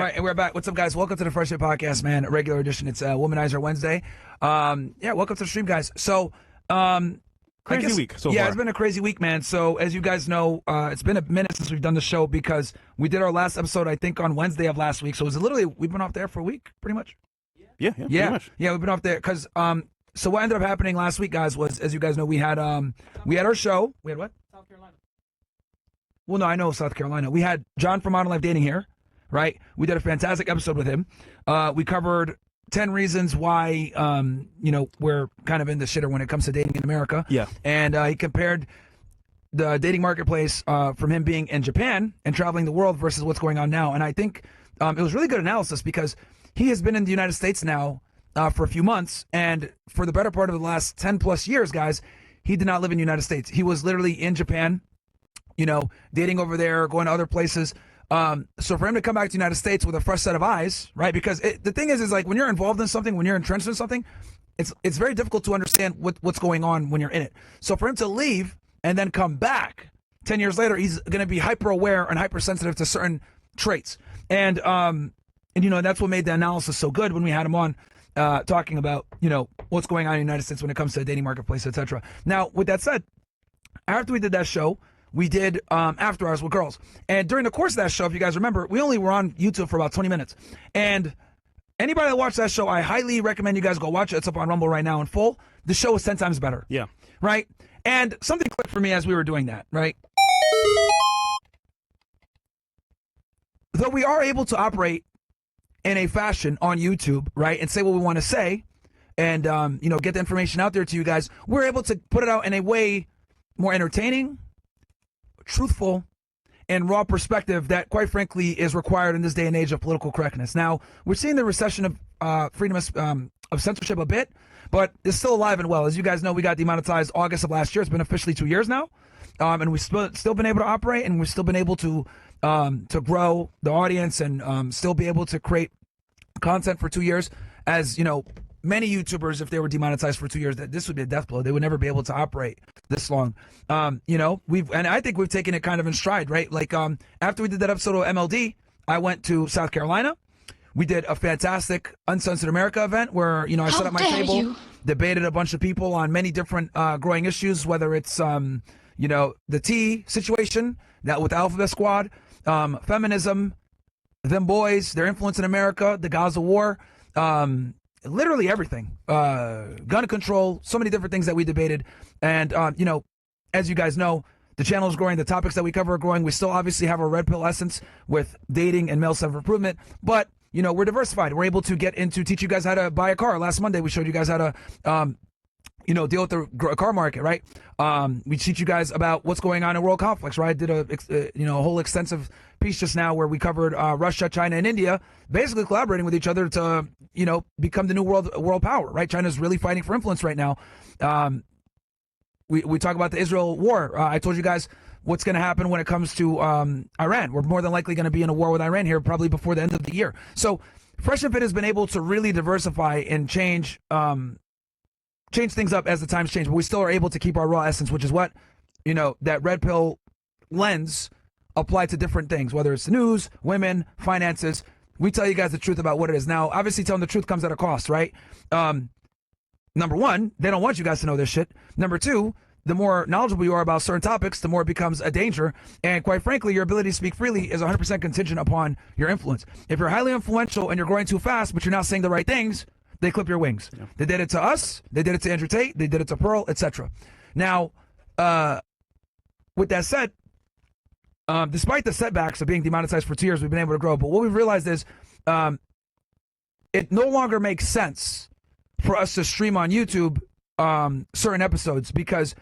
right, and we're back. What's up, guys? Welcome to the Fresh Fit Podcast, man. A regular edition. It's Womanizer Wednesday. Welcome to the stream, guys. So, crazy week so far. Yeah, it's been a crazy week, man. So, as you guys know, it's been a minute since we've done the show because we did our last episode, I think, on Wednesday of last week. So, it was literally, we've been off there for a week, pretty much. Yeah, pretty much. Yeah, we've been off there because, so what ended up happening last week, guys, was, as you guys know, we had our show. We had what? South Carolina. Well, no, I know South Carolina. We had John from Modern Life Dating here. Right, we did a fantastic episode with him. We covered 10 reasons why, we're kind of in the shitter when it comes to dating in America. Yeah, and he compared the dating marketplace from him being in Japan and traveling the world versus what's going on now. And I think it was really good analysis because he has been in the United States now for a few months, and for the better part of the last 10 plus years, guys, he did not live in the United States. He was literally in Japan, dating over there, going to other places. So for him to come back to the United States with a fresh set of eyes, right? Because the thing is like when you're involved in something, when you're entrenched in something, it's very difficult to understand what's going on when you're in it. So for him to leave and then come back 10 years later, he's going to be hyper aware and hypersensitive to certain traits. And that's what made the analysis so good when we had him on, talking about, what's going on in the United States when it comes to the dating marketplace, etc. Now, with that said, after we did that show, we did After Hours with Girls. And during the course of that show, if you guys remember, we only were on YouTube for about 20 minutes. And anybody that watched that show, I highly recommend you guys go watch it. It's up on Rumble right now in full. The show is 10 times better. Yeah. Right? And something clicked for me as we were doing that, right? Though we are able to operate in a fashion on YouTube, right, and say what we want to say and, get the information out there to you guys, we're able to put it out in a way more entertaining, truthful, and raw perspective that, quite frankly, is required in this day and age of political correctness. Now, we're seeing the recession of freedom of censorship a bit, but it's still alive and well. As you guys know, we got demonetized August of last year. It's been officially 2 years now, and we've still been able to operate, and we've still been able to grow the audience and still be able to create content for 2 years. As many YouTubers, if they were demonetized for 2 years, that this would be a death blow. They would never be able to operate this long. And I think we've taken it kind of in stride, right? Like after we did that episode of MLD, I went to South Carolina. We did a fantastic Uncensored America event where, I sat at my table, debated a bunch of people on many different growing issues, whether it's, the tea situation, that with the Alphabet Squad, feminism, them boys, their influence in America, the Gaza war, literally everything, gun control, so many different things that we debated. And, as you guys know, the channel is growing. The topics that we cover are growing. We still obviously have our red pill essence with dating and male self-improvement, but, we're diversified. We're able to get into teach you guys how to buy a car. Last Monday, we showed you guys how to, deal with the car market, right? We teach you guys about what's going on in world conflicts, right? I did a whole extensive piece just now where we covered Russia, China, and India basically collaborating with each other to, become the new world power, right? China's really fighting for influence right now. We talk about the Israel war. I told you guys what's going to happen when it comes to Iran. We're more than likely going to be in a war with Iran here probably before the end of the year. So Fresh and Fit has been able to really diversify and change things up as the times change, but we still are able to keep our raw essence, which is what, that red pill lens applied to different things, whether it's news, women, finances. We tell you guys the truth about what it is. Now, obviously telling the truth comes at a cost, right? Number one, they don't want you guys to know this shit. Number two, the more knowledgeable you are about certain topics, the more it becomes a danger. And quite frankly, your ability to speak freely is 100% contingent upon your influence. If you're highly influential and you're growing too fast, but you're not saying the right things, they clip your wings. Yeah. They did it to us. They did it to Andrew Tate. They did it to Pearl, etc. Now, with that said, despite the setbacks of being demonetized for 2 years, we've been able to grow. But what we've realized is it no longer makes sense for us to stream on YouTube certain episodes because,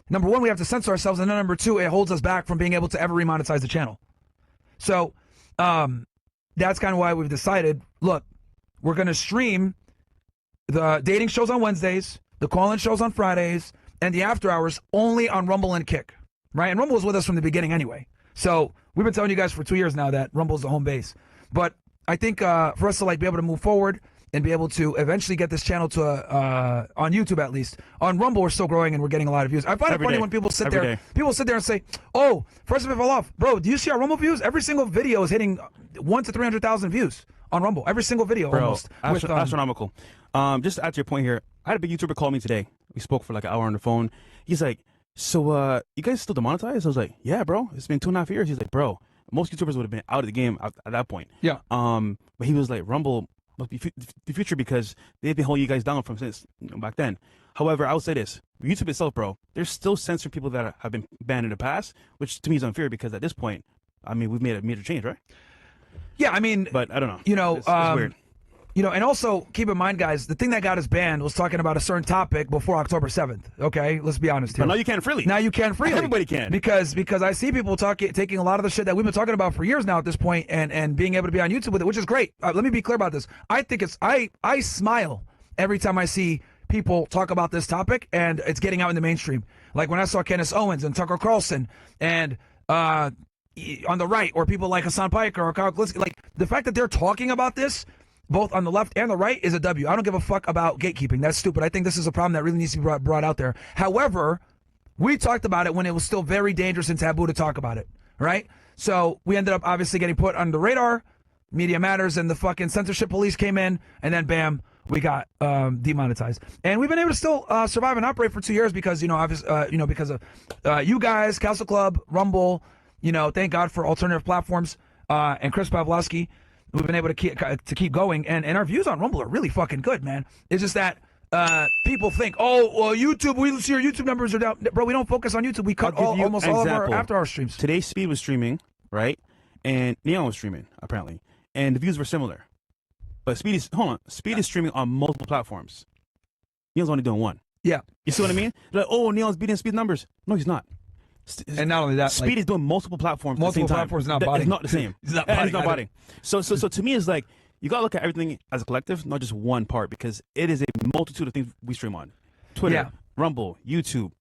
number one, we have to censor ourselves, and then number two, it holds us back from being able to ever remonetize the channel. So that's kind of why we've decided, look, we're going to stream the dating shows on Wednesdays, the call-in shows on Fridays, and the after hours only on Rumble and Kick, right? And Rumble was with us from the beginning anyway. So we've been telling you guys for 2 years now that Rumble is the home base. But I think for us to be able to move forward and be able to eventually get this channel to on YouTube at least. On Rumble, we're still growing and we're getting a lot of views. I find it funny when people sit there and say, "Oh, first of it fell off, bro. Do you see our Rumble views? Every single video is hitting 1 to 300,000 views on Rumble. Every single video, bro, almost. Astronomical. Just to add to your point here, I had a big YouTuber call me today. We spoke for like an hour on the phone. He's like, "So, you guys still demonetized?" I was like, "Yeah, bro. It's been 2.5 years." He's like, "Bro, most YouTubers would have been out of the game at that point." Yeah. But he was like, "Rumble must be the future because they've been holding you guys down from since back then." However, I will say this: YouTube itself, bro, there's still censoring people that have been banned in the past, which to me is unfair because at this point, I mean, we've made a major change, right? Yeah, I mean, but I don't know. You know, it's weird. You know, and also keep in mind, guys, the thing that got us banned was talking about a certain topic before October 7th. Okay, let's be honest here. But now you can freely. Now you can freely. Everybody can. Because I see people taking a lot of the shit that we've been talking about for years now at this point, and being able to be on YouTube with it, which is great. Let me be clear about this. I think I smile every time I see people talk about this topic and it's getting out in the mainstream. Like when I saw Candace Owens and Tucker Carlson and on the right, or people like Hassan Piker or Kyle Klinsky, like the fact that they're talking about this both on the left and the right is a W. I don't give a fuck about gatekeeping. That's stupid. I think this is a problem that really needs to be brought out there. However, we talked about it when it was still very dangerous and taboo to talk about it, right? So we ended up obviously getting put on the radar. Media Matters and the fucking censorship police came in, and then bam, we got demonetized. And we've been able to still survive and operate for 2 years because, because of you guys, Castle Club, Rumble, thank God for alternative platforms, and Chris Pavlovsky. We've been able to keep going, and our views on Rumble are really fucking good, man. It's just that people think, oh, well, YouTube, we see our YouTube numbers are down. Bro, we don't focus on YouTube. We cut almost all of our after-hour streams. Today, Speed was streaming, right? And Neon was streaming, apparently. And the views were similar. But Speed is streaming on multiple platforms. Neon's only doing one. Yeah. You see what I mean? Like, oh, Neon's beating Speed numbers. No, he's not. And not only that, Speed is doing multiple platforms. Multiple platforms, not botting. It's not the same. He's not botting. So to me, it's like you gotta look at everything as a collective, not just one part, because it is a multitude of things we stream on. Twitter, Rumble, YouTube,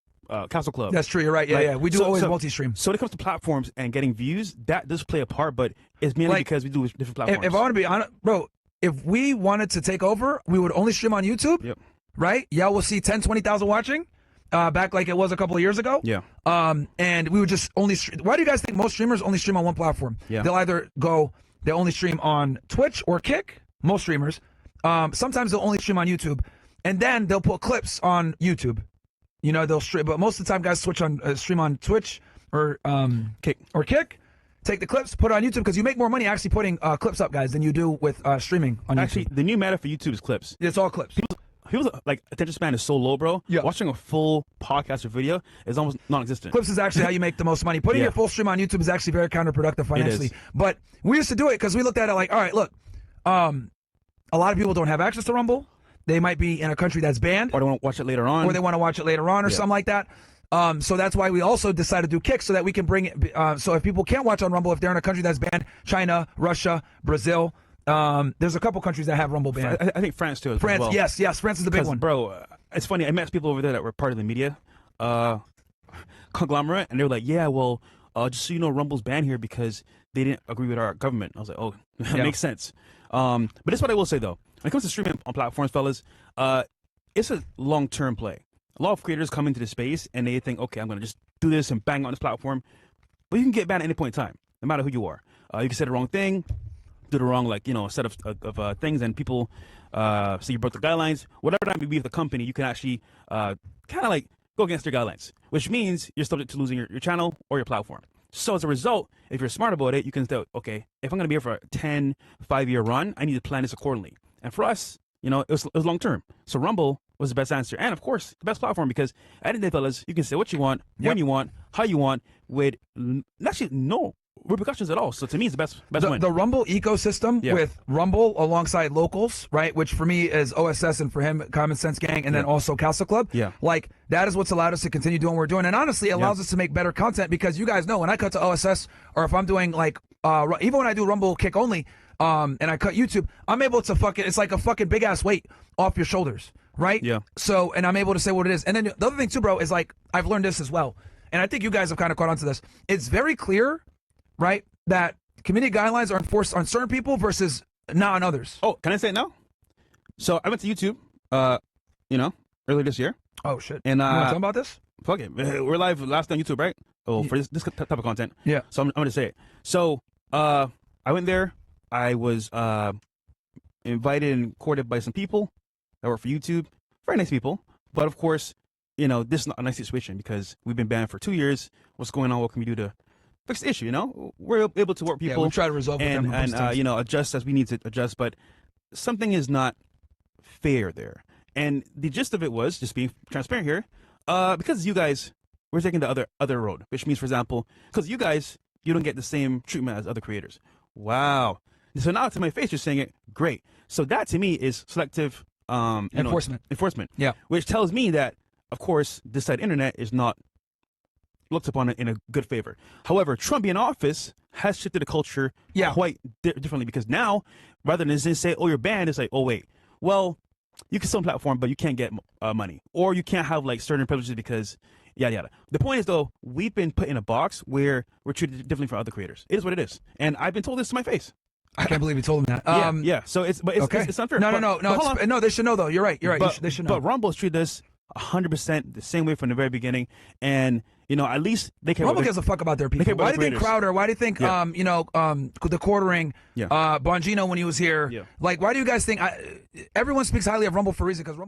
Castle Club. That's true. You're right. Yeah, we do always multi-stream. So when it comes to platforms and getting views, that does play a part, but it's mainly because we do different platforms. If I want to be honest, bro, if we wanted to take over, we would only stream on YouTube. Yep. Right? Yeah, we'll see 10, 20,000 watching. Back like it was a couple of years ago. Yeah. And we would just only. Why do you guys think most streamers only stream on one platform? Yeah. They only stream on Twitch or Kick. Most streamers. Sometimes they'll only stream on YouTube, and then they'll put clips on YouTube. They'll stream, but most of the time, guys stream on Twitch or Kick. Take the clips, put it on YouTube because you make more money actually putting clips up, guys, than you do with streaming on YouTube. Actually, the new meta for YouTube is clips. It's all clips. People's like attention span is so low, bro. Yeah. Watching a full podcast or video is almost non-existent. Clips is actually how you make the most money. Putting your full stream on YouTube is actually very counterproductive financially. But we used to do it because we looked at it like, all right, look, a lot of people don't have access to Rumble. They might be in a country that's banned, or they want to watch it later on, or something like that. So that's why we also decided to do Kick so that we can bring it. So if people can't watch on Rumble, if they're in a country that's banned, China, Russia, Brazil. There's a couple countries that have Rumble banned. I think France too. France, well. yes, France is the big one. Bro, it's funny. I met people over there that were part of the media conglomerate, and they were like, "Yeah, well, just so you know, Rumble's banned here because they didn't agree with our government." I was like, "Oh, that makes sense." But this is what I will say though. When it comes to streaming on platforms, fellas, it's a long-term play. A lot of creators come into the space and they think, "Okay, I'm gonna just do this and bang on this platform," but you can get banned at any point in time, no matter who you are. You can say the wrong thing. Do the wrong set of things, and people say you broke the guidelines. Whatever time you leave the company, you can actually kind of like go against their guidelines, which means you're subject to losing your channel or your platform. So as a result, if you're smart about it, you can say, okay, if I'm going to be here for a 5-year run, I need to plan this accordingly. And for us, it was long term. So Rumble was the best answer, and of course the best platform, because at the end of the day, fellas, you can say what you want, when you want, how you want, with actually no repercussions at all. So to me, it's the best win. The Rumble ecosystem with Rumble alongside locals, right, which for me is OSS and for him Common Sense Gang, and then also Castle Club. Yeah. Like that is what's allowed us to continue doing what we're doing, and honestly, it allows us to make better content because you guys know when I cut to OSS or if I'm doing like even when I do Rumble Kick only, and I cut YouTube, I'm able to it's like a fucking big ass weight off your shoulders, right? Yeah. So and I'm able to say what it is, and then the other thing too, bro, is like I've learned this as well, and I think you guys have kind of caught on to this. It's very clear, right, that community guidelines are enforced on certain people versus not on others. Oh, can I say it now? So I went to YouTube, earlier this year. Oh shit! And you want to talk about this? Fuck it, we're live last on YouTube, right? Oh, for this type of content. Yeah. So I'm gonna say it. So I went there. I was invited and courted by some people that work for YouTube. Very nice people, but of course, this is not a nice situation because we've been banned for 2 years. What's going on? What can we do to fix the issue? We're able to work people. Yeah, we try to resolve with them and adjust as we need to adjust, but something is not fair there. And the gist of it was just being transparent here, because you guys we're taking the other road, which means, for example, because you don't get the same treatment as other creators. Wow. So now to my face, you're saying it. Great. So that to me is selective enforcement. Enforcement. Yeah. Which tells me that, of course, this side of the internet is not looked upon in a good favor. However, Trump being in office has shifted the culture quite differently, because now, rather than just say, oh, you're banned, it's like, oh, wait, well, you can still platform, but you can't get money, or you can't have like certain privileges because yada yada. The point is, though, we've been put in a box where we're treated differently from other creators. It is what it is, and I've been told this to my face. I can't believe you told him that. Yeah. So it's unfair. No. They should know though. You're right. They should know. But Rumble's treated us 100% the same way from the very beginning, and at least they care. Rumble gives a fuck about their people. Why do you think Crowder? Why do you think the quartering Bongino when he was here? Yeah. Like, why do you guys think everyone speaks highly of Rumble for a reason? Because Rumble.